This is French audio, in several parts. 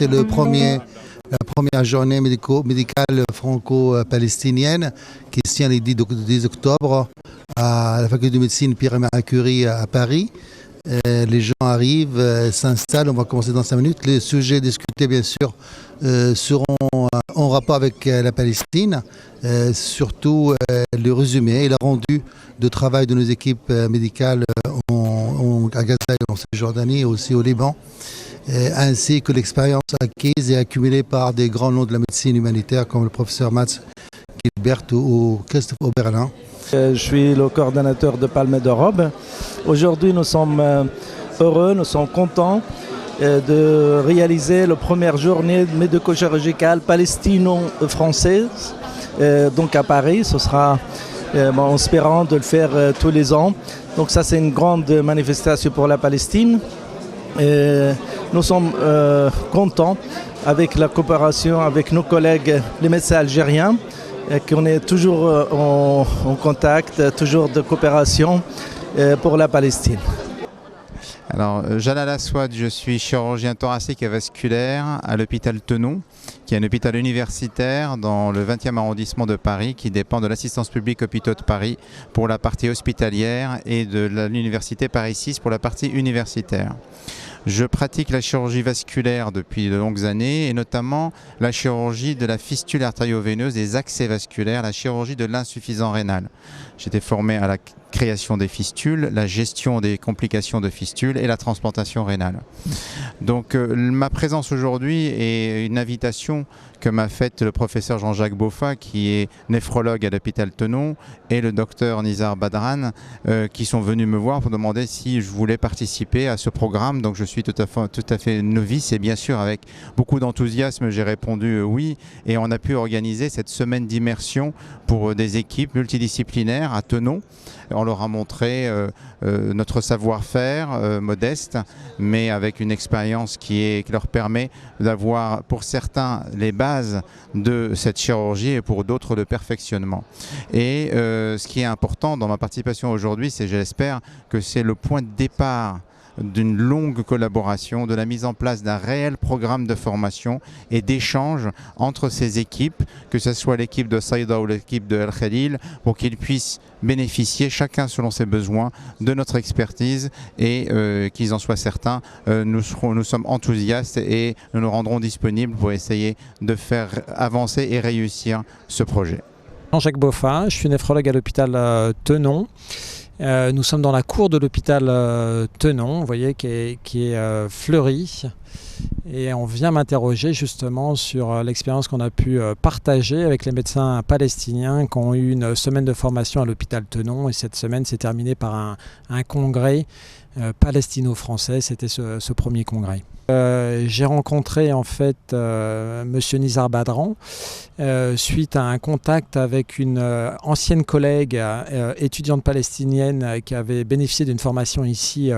c'est la première journée médicale franco-palestinienne qui se tient le 10 octobre à la faculté de médecine Pierre-Marie Curie à Paris. Les gens arrivent, s'installent, on va commencer dans 5 minutes. Les sujets discutés, bien sûr, seront en rapport avec la Palestine, surtout le résumé et le rendu de travail de nos équipes médicales à Gaza et en Cisjordanie et aussi au Liban, ainsi que l'expérience acquise et accumulée par des grands noms de la médecine humanitaire comme le professeur Mats Gilbert ou Christophe Oberlin. Je suis le coordonnateur de Palme d'Europe. Aujourd'hui, nous sommes heureux, nous sommes contents de réaliser la première journée médico-chirurgicale palestino-française. Donc à Paris, ce sera en espérant de le faire tous les ans. Donc ça, c'est une grande manifestation pour la Palestine. Nous sommes contents avec la coopération avec nos collègues, les médecins algériens, qu'on est toujours en contact, toujours de coopération pour la Palestine. Alors, Jalal Aswad, je suis chirurgien thoracique et vasculaire à l'hôpital Tenon, qui est un hôpital universitaire dans le 20e arrondissement de Paris, qui dépend de l'assistance publique hôpitaux de Paris pour la partie hospitalière et de l'université Paris 6 pour la partie universitaire. Je pratique la chirurgie vasculaire depuis de longues années et notamment la chirurgie de la fistule artério-veineuse, des accès vasculaires, la chirurgie de l'insuffisance rénale. J'étais formé à la création des fistules, la gestion des complications de fistules et la transplantation rénale. Donc ma présence aujourd'hui est une invitation que m'a faite le professeur Jean-Jacques Boffa, qui est néphrologue à l'hôpital Tenon, et le docteur Nizar Badran, qui sont venus me voir pour demander si je voulais participer à ce programme. Donc je suis tout à fait novice et bien sûr avec beaucoup d'enthousiasme j'ai répondu oui, et on a pu organiser cette semaine d'immersion pour des équipes multidisciplinaires à Tenon. On leur a montré notre savoir-faire modeste, mais avec une expérience qui leur permet d'avoir pour certains les bases de cette chirurgie et pour d'autres le perfectionnement. Et ce qui est important dans ma participation aujourd'hui, c'est, j'espère, que c'est le point de départ d'une longue collaboration, de la mise en place d'un réel programme de formation et d'échange entre ces équipes, que ce soit l'équipe de Saïda ou l'équipe de El Khalil, pour qu'ils puissent bénéficier, chacun selon ses besoins, de notre expertise et qu'ils en soient certains, nous sommes enthousiastes et nous nous rendrons disponibles pour essayer de faire avancer et réussir ce projet. Jean-Jacques Boffa, je suis néphrologue à l'hôpital Tenon. Nous sommes dans la cour de l'hôpital Tenon, vous voyez, qui est fleurie. Et on vient m'interroger justement sur l'expérience qu'on a pu partager avec les médecins palestiniens qui ont eu une semaine de formation à l'hôpital Tenon. Et cette semaine s'est terminée par un congrès palestino-français. C'était ce premier congrès. J'ai rencontré en fait monsieur Nizar Badran suite à un contact avec une ancienne collègue étudiante palestinienne qui avait bénéficié d'une formation ici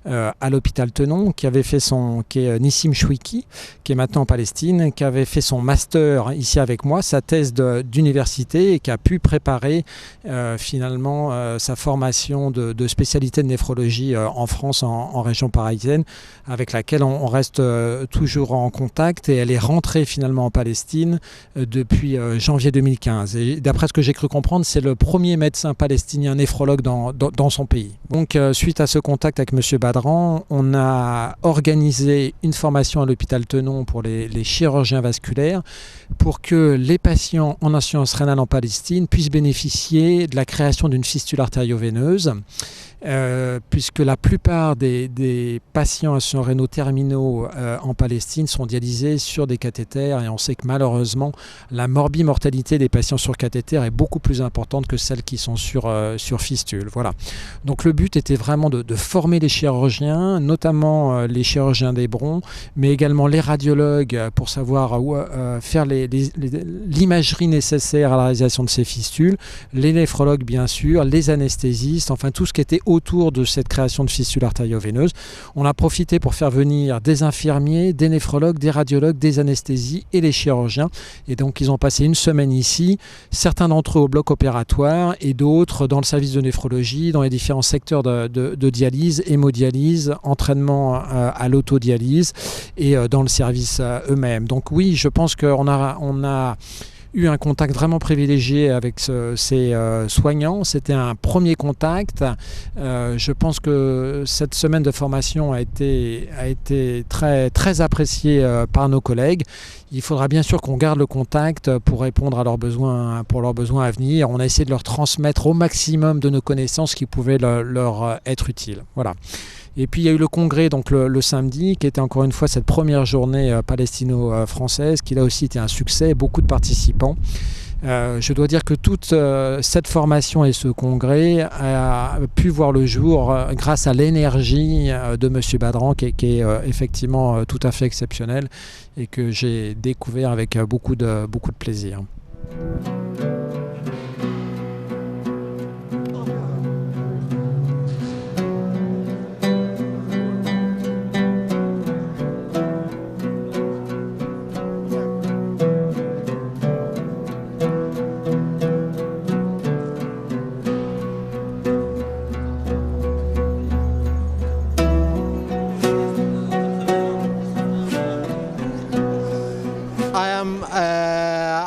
à l'hôpital Tenon, qui est Nissim Chouiki, qui est maintenant en Palestine, qui avait fait son master ici avec moi, sa thèse d'université, et qui a pu préparer finalement sa formation de spécialité de néphrologie en France, en région parisienne, avec laquelle on reste toujours en contact, et elle est rentrée finalement en Palestine depuis janvier 2015. Et d'après ce que j'ai cru comprendre, c'est le premier médecin palestinien néphrologue dans son pays. Donc suite à ce contact avec M. Badran, on a organisé une formation à l'hôpital Tenon pour les chirurgiens vasculaires pour que les patients en insuffisance rénale en Palestine puissent bénéficier de la création d'une fistule artério-veineuse. Puisque la plupart des patients à insuffisants rénaux terminaux en Palestine sont dialysés sur des cathéters, et on sait que malheureusement la morbimortalité des patients sur cathéter est beaucoup plus importante que celles qui sont sur fistule. Voilà. Donc le but était vraiment de former les chirurgiens, notamment les chirurgiens des bronches, mais également les radiologues pour savoir faire l'imagerie nécessaire à la réalisation de ces fistules, les néphrologues bien sûr, les anesthésistes, enfin tout ce qui était autour de cette création de fistules artério-veineuses. On a profité pour faire venir des infirmiers, des néphrologues, des radiologues, des anesthésies et les chirurgiens. Et donc ils ont passé une semaine ici, certains d'entre eux au bloc opératoire et d'autres dans le service de néphrologie, dans les différents secteurs de dialyse, hémodialyse, entraînement à l'autodialyse et dans le service eux-mêmes. Donc oui, je pense qu'on a eu un contact vraiment privilégié avec ces soignants. C'était un premier contact. Je pense que cette semaine de formation a été très, très appréciée par nos collègues. Il faudra bien sûr qu'on garde le contact pour répondre à leurs besoins, à venir. On a essayé de leur transmettre au maximum de nos connaissances qui pouvaient leur être utiles. Voilà. Et puis il y a eu le congrès donc le samedi qui était encore une fois cette première journée palestino-française qui là aussi était un succès, beaucoup de participants. Je dois dire que toute cette formation et ce congrès a pu voir le jour grâce à l'énergie de M. Badran qui est effectivement tout à fait exceptionnel et que j'ai découvert avec beaucoup de plaisir.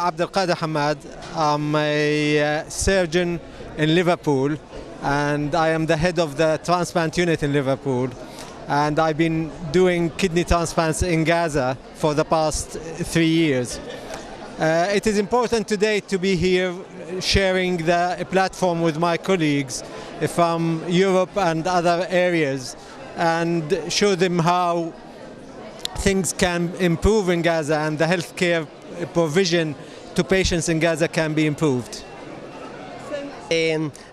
Abdelkader Hamad. I'm a surgeon in Liverpool and I am the head of the transplant unit in Liverpool, and I've been doing kidney transplants in Gaza for the past 3 years. It is important today to be here sharing the platform with my colleagues from Europe and other areas and show them how things can improve in Gaza and the healthcare provision to patients in Gaza can be improved.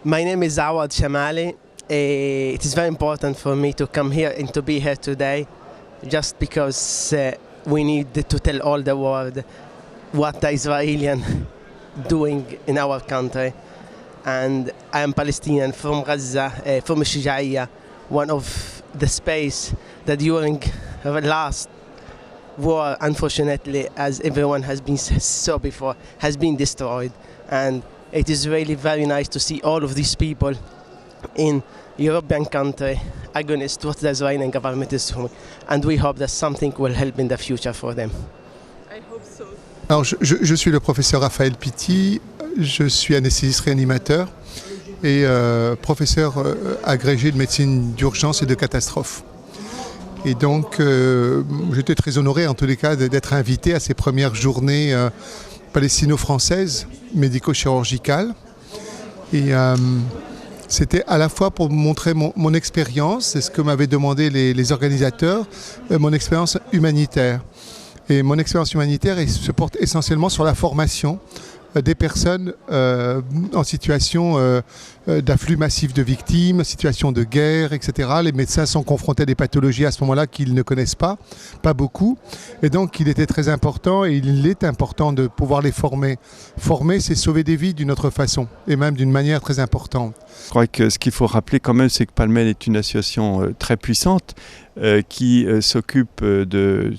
My name is Awad Shamali. It is very important for me to come here and to be here today just because we need to tell all the world what the Israelis doing in our country. And I am Palestinian from Gaza, from Shijaiya, one of the space that during the last war, unfortunately, as everyone has been saw before, has been destroyed. And it is really very nice to see all of these people in European country against what the Israeli government is doing. And we hope that something will help in the future for them. I hope so. Alors, je suis le professeur Raphaël Pitti, je suis anesthésiste réanimateur et professeur agrégé de médecine d'urgence et de catastrophe. Et donc, j'étais très honoré en tous les cas d'être invité à ces premières journées palestino-françaises médico-chirurgicales. Et c'était à la fois pour montrer mon expérience, c'est ce que m'avaient demandé les organisateurs, mon expérience humanitaire. Et mon expérience humanitaire se porte essentiellement sur la formation des personnes en situation d'afflux massif de victimes, situation de guerre, etc. Les médecins sont confrontés à des pathologies à ce moment-là qu'ils ne connaissent pas beaucoup. Et donc il était très important et il est important de pouvoir les former. Former, c'est sauver des vies d'une autre façon et même d'une manière très importante. Je crois que ce qu'il faut rappeler quand même, c'est que PALMED est une association très puissante qui s'occupe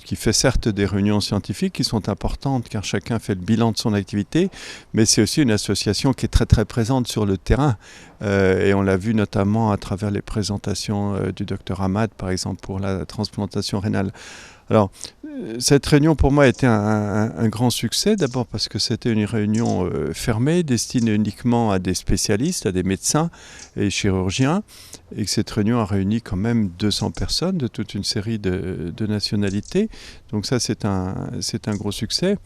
qui fait certes des réunions scientifiques qui sont importantes car chacun fait le bilan de son activité, mais c'est aussi une association qui est très très présente sur le terrain et on l'a vu notamment à travers les présentations du Dr Hamad par exemple pour la transplantation rénale. Alors, cette réunion pour moi a été un grand succès, d'abord parce que c'était une réunion fermée, destinée uniquement à des spécialistes, à des médecins et chirurgiens, et que cette réunion a réuni quand même 200 personnes de toute une série de nationalités. Donc ça, c'est un gros succès.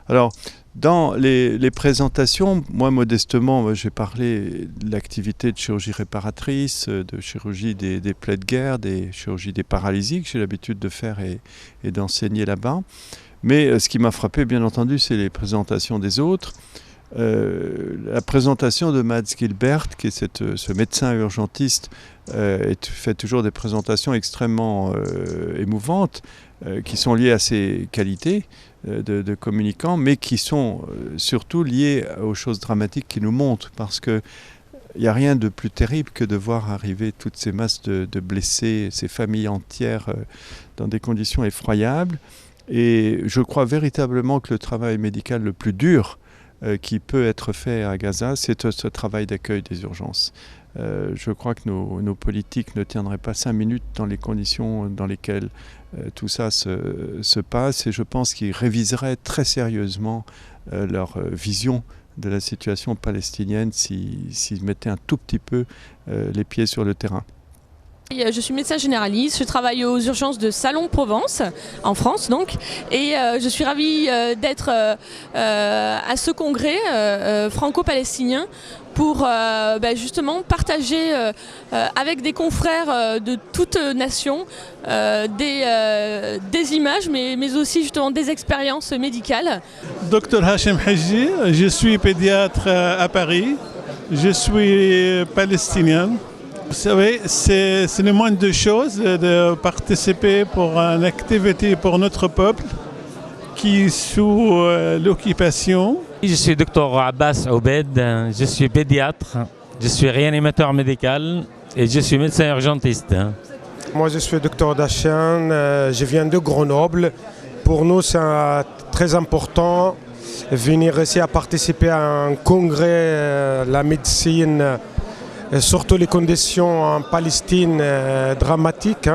Alors, dans les présentations, moi modestement, j'ai parlé de l'activité de chirurgie réparatrice, de chirurgie des plaies de guerre, des chirurgies des paralysies que j'ai l'habitude de faire et d'enseigner là-bas. Mais ce qui m'a frappé, bien entendu, c'est les présentations des autres. La présentation de Mads Gilbert, qui est ce médecin urgentiste, fait toujours des présentations extrêmement émouvantes, qui sont liées à ses qualités de communicant, mais qui sont surtout liées aux choses dramatiques qu'il nous montre, parce que Il n'y a rien de plus terrible que de voir arriver toutes ces masses de blessés, ces familles entières dans des conditions effroyables. Et je crois véritablement que le travail médical le plus dur qui peut être fait à Gaza, c'est ce travail d'accueil des urgences. Je crois que nos politiques ne tiendraient pas 5 minutes dans les conditions dans lesquelles tout ça se passe, et je pense qu'ils réviseraient très sérieusement leur vision de la situation palestinienne s'ils mettaient un tout petit peu les pieds sur le terrain. Je suis médecin généraliste, je travaille aux urgences de Salon-Provence, en France donc, et je suis ravie d'être à ce congrès franco-palestinien pour justement partager avec des confrères de toutes nations des images, mais aussi justement des expériences médicales. Dr Hachem Haji, je suis pédiatre à Paris, je suis palestinien. Vous savez, c'est le moindre de choses de participer pour une activité pour notre peuple qui est sous l'occupation. Je suis Dr Abbas Oubed, je suis pédiatre, je suis réanimateur médical et je suis médecin urgentiste. Moi je suis Dr Dachian, je viens de Grenoble. Pour nous c'est très important de venir ici à participer à un congrès la médecine. Surtout les conditions en Palestine dramatiques.